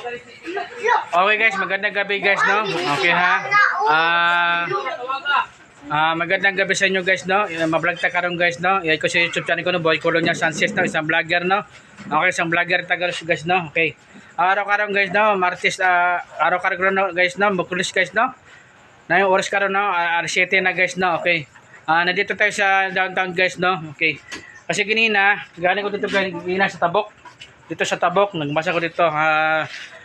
Okay guys, magandang gabi guys, no? Okay ha. Magandang gabi sa inyo guys, no? Mablog ta karon guys, no? Iay ko sa YouTube channel ko no, Boy Colonia Sanchez, no? Isang vlogger, no? Okay, isang vlogger taga guys, no? Okay. Araw-araw guys, no? Martes, araw-araw no, guys, no? Bukulis guys, no? Na yung oras karon, no? R7 na guys, no? Okay. Nandito tayo sa downtown guys, no? Okay. Kasi ganina, galing ko dito ganina sa Tabok. Dito sa Tabok, nagmasa ko dito.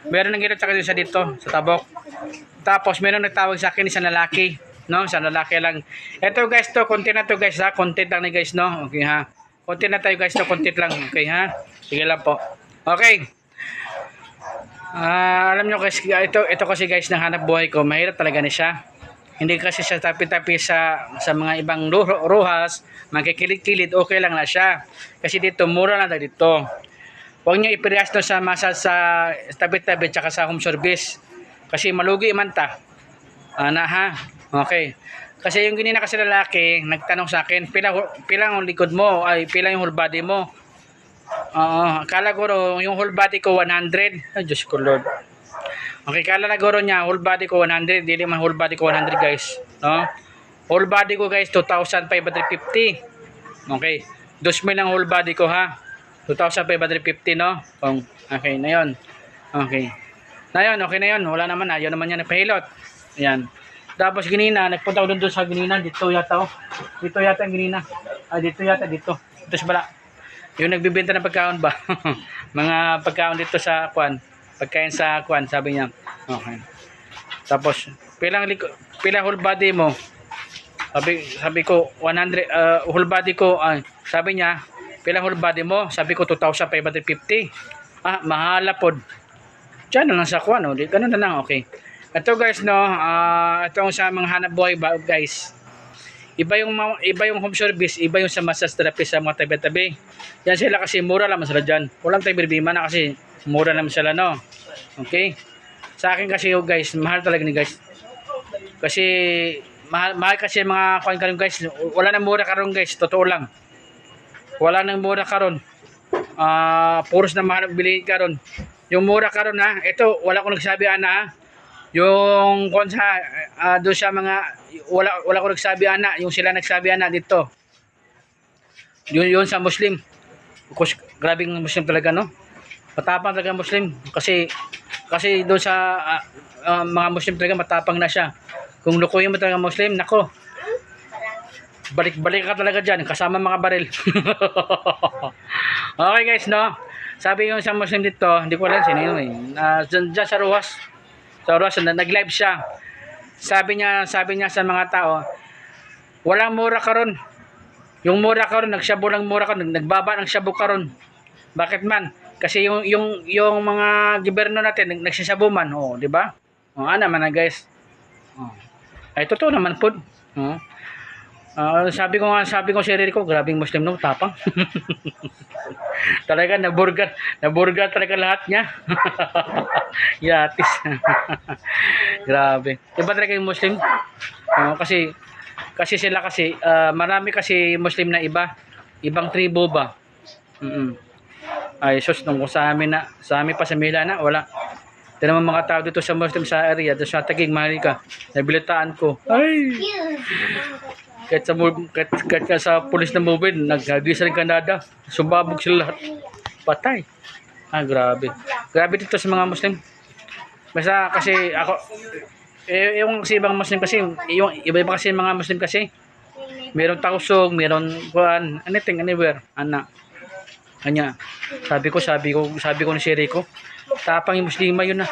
Meron nang ginawa sa dito sa Tabok. Tapos meron nagtawag sa akin isang lalaki, no? Isang lalaki lang. Ito guys, to content na to guys, ha. Content lang ni guys, no? Okay ha. Content na tayo guys, to content lang. Okay ha. Sige lang po. Okay. Alam nyo guys, ito kasi guys, ng hanap buhay ko, mahirap talaga na siya. Hindi kasi siya tapi-tapi sa mga ibang ruhas, magkikilid-kilid, okay lang na siya. Kasi dito, mura lang dito. Huwag nyo ipirehas to sa masa sa tabi-tabi tsaka sa home service. Kasi malugi man ta. Ha? Okay. Kasi yung ganina kasi lalaki, nagtanong sa akin, pila ang likod mo, ay pila yung whole body mo. Akala ko yung whole body ko 100. Ay, Diyos ko Lord. Okay, kala na guro niya, whole body ko 100. Hindi man whole body ko 100 guys. No? Whole body ko guys, 2,550. Okay. 2,000 ang whole body ko ha. 2,550 no? Okay na yun. Okay. Okay na yun. Wala naman, ayaw naman yan nagpahilot. Ayan. Tapos ginina, nagpunta ko doon sa ginina. Dito yata Dito yata ang ginina. Dito yata, dito. Ito sa bala. Yung nagbibenta ng pagkaon ba? Mga pagkaon dito sa kwan. Pagkain sa kwan, sabi niya. Okay. Tapos, pila whole body mo? Sabi ko, 100, whole body ko, sabi niya, pila whole body mo? Sabi ko 2,550. Mahala pod. Diyan na lang sa kuha, no? Ganun na lang, okay. Ito guys, no, ito sa mga hanap buhay ba, guys. Iba yung home service, iba yung sa massage therapy sa mga tabi-tabi. Yan sila kasi mura naman sila dyan. Walang tayo birbima na kasi mura naman sila, no? Okay. Sa akin kasi guys, mahal talaga ni guys. Kasi mahal kasi mga kuhan karon guys. Wala nang mura karon guys, totoo lang. Wala nang mura karon. Puros na mahal bilhin karon. Yung mura karon ha, ito wala ko nagsabi ana. Yung konsa do sa mga wala ko nagsabi ana, yung sila nagsabi ana dito. Yun sa Muslim. Because grabing Muslim talaga no. Matapang talaga Muslim kasi doon sa mga Muslim talaga matapang na siya. Kung lukuyin mo talaga Muslim, nako. Balik-balik ka talaga dyan, kasama mga baril. Okay guys, no? Sabi yung isang Muslim dito, hindi ko alam sino yun eh. Dyan sa Ruas. Sa Ruas, nag-live siya. Sabi niya sa mga tao, walang mura karon. Yung mura karon, nagsyabu lang mura karon, nagbaba ng syabu karon. Bakit man? Kasi yung mga gobyerno natin, nagsisabu man. Di ba? Ano man na guys. Ay, totoo naman po. Sabi ko sa sarili ko, grabing Muslim no, tapang. Talaga naburgat talaga lahat niya. Yatis. Grabe. Iba talaga yung Muslim. Kasi sila kasi marami kasi Muslim na ibang tribo ba. Ay sus nung sa amin pa sa Mila na wala. Ito naman mga tao dito sa Muslim sa area, sa Taguig, Maharlika. Nabilitaan ko. Ay. Kahit sa pulis na movie, naghagisa ng Canada. Sumabog sila lahat. Patay. Grabe. Grabe dito sa mga Muslim. Basta kasi ako, yung si ibang Muslim kasi, yung iba-iba kasi mga Muslim kasi, merong tausog, merong anything, anywhere, Kanya. Sabi ko ni Siri ko, tapang yung Muslima yun na.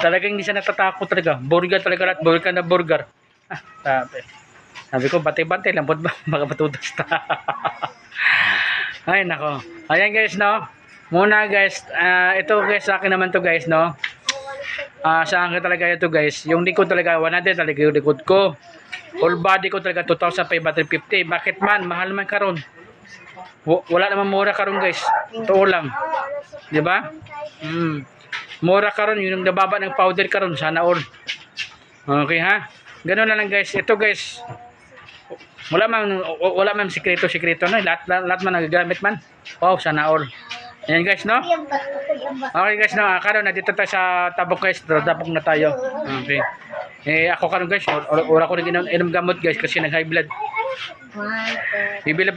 Talagang hindi siya natatakot talaga. Burger talaga lahat. Burger na burger. Sabi ko, bate-bate lang. Baka matutas ta. Ay, nako. Ayan guys, no. Muna guys, ito guys, sa akin naman to guys, no. Sa akin talaga ito guys. Yung likod talaga, 100 talaga yung likod ko. Whole body ko talaga, 2,550. Bakit man? Mahal man karon. Wala naman mura karon guys. Totoo lang. Di ba? Mura karon yung nababa ng powder karon sana all. Okay ha? Ganun na lang guys. Ito guys. Wala man sikreto no. Lahat man nagagamit man. Wow, sana all. Ayan guys, no? Okay guys, no? Karon na dito tayo sa tabok guys. Tabok na tayo. Okay. Ako karon guys, ora ko rin inom gamot guys kasi nag high blood. Bibili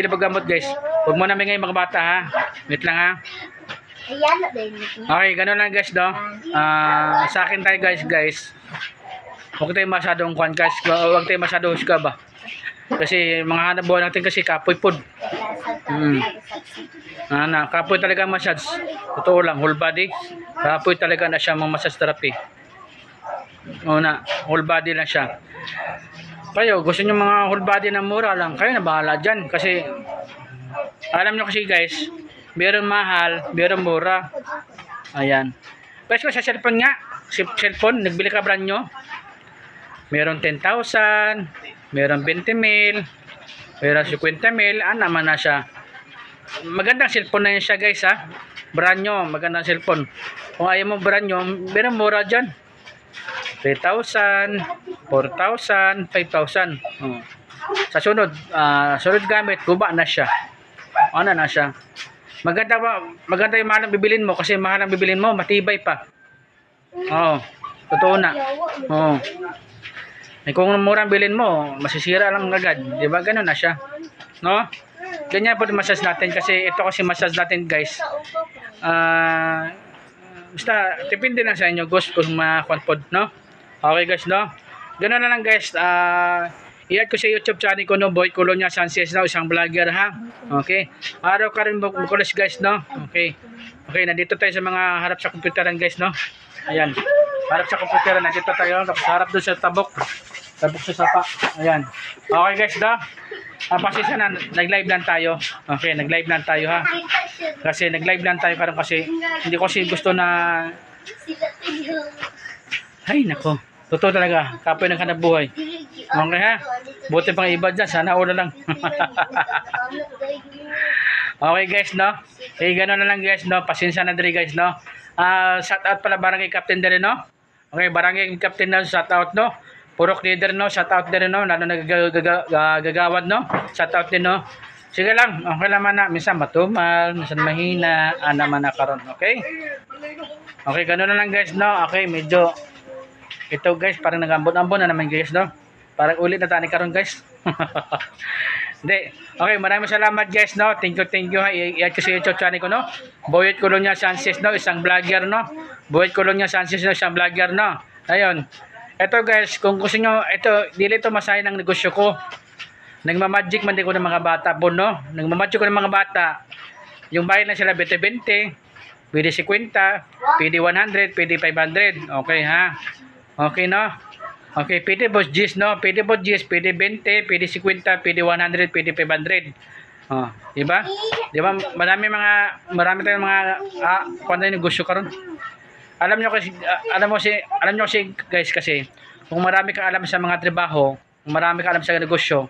pa gamot guys. Huwag mo namin ngayon mga bata ha. Wait lang ha. Okay, gano'n lang guys, no? Sa akin tayo guys. Huwag tayo masyadong kuhan guys. Huwag tayo masyadong husga ba? Kasi mga hanap buhay natin kasi kapoy pod. Kapoy talaga ang massage. Totoo lang, whole body. Kapoy talaga na siya mga massage therapy. Whole body lang siya. Kayo, gusto nyo mga whole body na mura lang, kayo na bahala dyan. Kasi, alam nyo kasi guys, meron mahal, meron mura. Ayan. Guys, sa cellphone nga, cellphone, nagbili ka brand nyo. Meron 10,000, meron 20 mil, meron 50 mil, naman na siya. Magandang cellphone na yun siya guys ha. Brand nyo, magandang cellphone. Kung ayaw mo brand nyo, meron mura dyan. 3,000, 4,000, 5,000. Sa sunod gamit, guba na siya. Ano na siya. Maganda yung mahal ang bibilin mo kasi mahal ang bibilin mo, matibay pa. Totoo na. Kung mura ang bilin mo, masisira lang agad. Diba? Ganun na siya. No? Ganyan po yung massage natin kasi ito kasi massage natin guys. Basta, depende lang sa inyo guys kung ma-confod, no? Okay guys, no? Ganun na lang guys. I-add ko sa YouTube channel ko, no? Boy Colonia Sanchez, no? Isang vlogger, ha? Okay? Araw ka rin bukulas guys, no? Okay. Okay, nandito tayo sa mga harap sa computeran guys, no? Ayan. Harap sa computeran, nandito tayo. Tapos harap doon sa tabok. Tabok sa sapa. Ayan. Okay guys, no? Pasensya na, nag-live lang tayo. Okay, nag-live lang tayo ha. Kasi nag-live lang tayo karon kasi hindi ko kasi gusto na ay nako. Totoo talaga, kapoy ng hanap buhay. Okay ha? Buti pang iba dyan, sana ulo lang. Okay guys, no? Gano'n na lang guys, no? Pasensya na diri guys, no? Shout out pala Barangay Captain diri, no? Okay, Barangay Captain na shout out, no? Purok leader, no? Shout out din, no? Lalo nagagawad, no? Shout out din, no? Sige lang, okay naman na. Minsan matumal, minsan mahina, naman na karon, okay? Okay, gano'n na lang guys, no? Okay, medyo ito guys, parang nag-ambon-ambon na naman guys, no? Parang ulit na tani karon guys. Hindi. Okay, maraming salamat guys, no? Thank you ha. I-add ko sa YouTube channel ko, no? Boyet Colonia Sanchez, no? Isang vlogger, no? Boyet Colonia Sanchez, no? Isang vlogger, no? Ayun. Ito guys, kung gusto nyo, ito, dili ito masaya ng negosyo ko. Nagmamagic man din ko ng mga bata po, no? Nagmamagic ko ng mga bata. Yung bayad na sila, 20-20, pwede 50, pwede 100, pwede 500. Okay ha? Okay, no? Okay, pwede boss G's, no? Pwede boss G's, pwede 20, pwede 50, pwede 100, pwede 500. Diba? Diba? Marami tayong mga kung ano yung negosyo karon. Alam nyo kasi guys kasi kung marami kang alam sa mga trabaho, kung marami kang alam sa negosyo,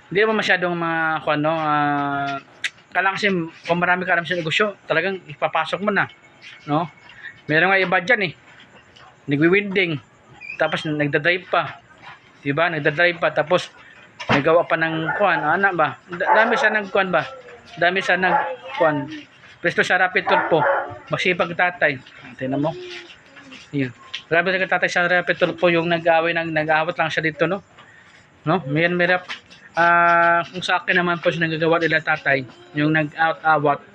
hindi mo masyadong mga kung ano, kailangan kasi kung marami kang alam sa negosyo, talagang ipapasok mo na, no? Meron nga iba dyan nagwi-winding, tapos nagdadrive pa, diba? Nagdadrive pa, tapos nagawa pa ng kuan, ba? Dami sa nagkuan ba? Dami sa nagkuan. Presto sa rapid tulpo, masipag tatay. Tingnan mo. Yun. Grabe sa tatay sa rapid tulpo yung nag-awat lang siya dito, no? No? Merap. Kung sa akin naman po siya nagagawa nila tatay, yung nag-awat.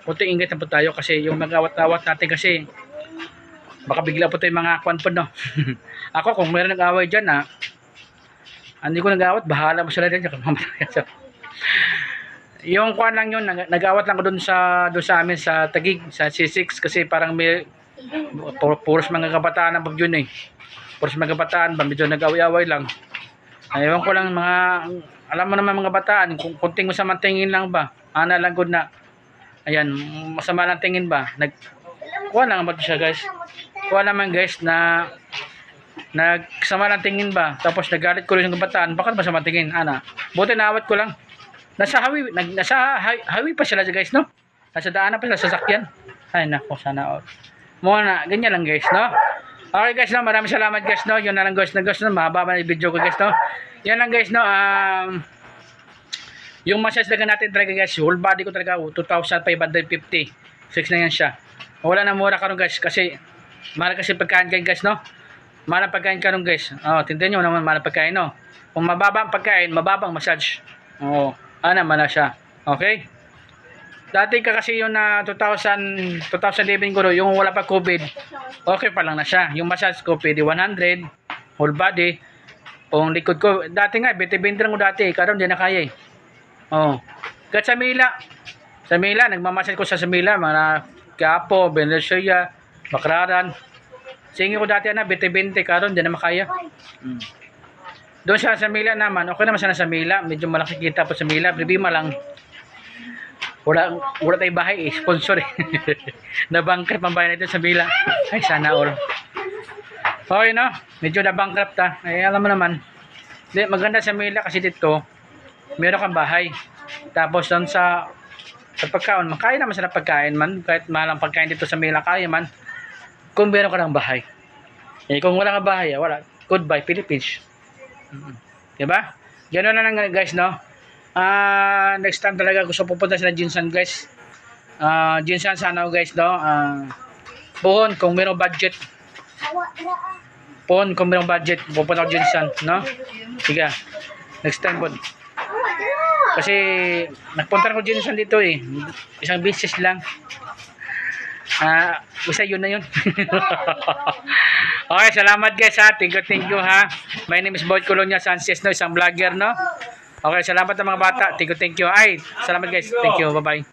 Kunting ingat na po tayo kasi yung mag-awat-awat natin kasi baka bigla po tayo mga kwan po, no? Ako, kung meron nag-away dyan, hindi ko nag-awat, bahala mo sila dyan. Yung kwan lang yun, nag-awat lang ko doon sa amin sa Taguig, sa C6, kasi parang may puros mga kabataan ang pag yun puros mga kabataan ba, medyo nag-away-away lang. Ewan ko lang alam mo naman mga bataan, kung kunting masamang tingin lang ba, lang good na, ayan, masama lang tingin ba, kuha lang ba siya guys, kuha naman guys na nagsama lang tingin ba, tapos nagalit ko rin yung kabataan, bakit masama tingin, buti naawat ko lang. Nasa highway pa sila guys, no? Nasa daanan pa sila, sasakyan. Ay nako, sana all. Muna, ganyan lang guys, no? Okay guys, no? Maraming salamat guys, no? Yun na lang guys, no? Mahaba na yung video ko guys, no? Yan lang guys, no? Yung massage talaga natin talaga guys, whole body ko talaga 2,550. 6 na yan siya. Wala na mura karon guys kasi mahal kasi pagkain kayo guys, no? Mahal ang pagkain karon guys. Oh, tindihan niyo naman mahal ang pagkain, no? Kung mababa ang pagkain, mababa ang massage. Oo, naman na siya. Okay? Dati ka kasi yung na 2011 guro, yung wala pa COVID, okay pa lang na siya. Yung massage ko, pwede 100, whole body. Kung likod ko, dati nga, 20-20 lang ko dati, karon di na kaya eh. Oh. Kahit sa Mila, nagmamassage ko sa Mila, mga Quiapo, Venezuela, Baclaran. Singi ko dati na, 20-20, karon di na makaya. Doon sa Mila naman, okay naman sana sa Mila, medyo malaki kita po sa Mila, problema lang. Wala tayong bahay eh, sponsor eh. Na-bankrupt ang bahay natin sa Mila. Ay, sana all. Okay, no? Medyo na-bankrupt ha. Ay, alam mo naman. Maganda sa Mila kasi dito, meron kang bahay. Tapos doon sa pagkain, makaya naman sa pagkain man. Kahit mahal ang pagkain dito sa Mila, kaya man. Kung meron ka ng bahay. Eh, kung wala kang bahay, wala. Goodbye, Philippines. Diba? Gano'n na lang guys, no? Next time talaga gusto pupunta sila Jinsan guys. Jinsan sana guys, no? Puhon kung mayroong budget. Puhon kung mayroong budget, pupunta ako Jinsan, no? Sige. Next time po. Kasi nagpunta ako Jinsan dito eh. Isang business lang. Isa yun na yun. Okay, salamat guys ha. Thank you ha. My name is Boyd Colonia Sanchez, no? Isang vlogger, no? Okay, salamat sa mga bata. Thank you. Ay, salamat guys. Thank you. Bye-bye.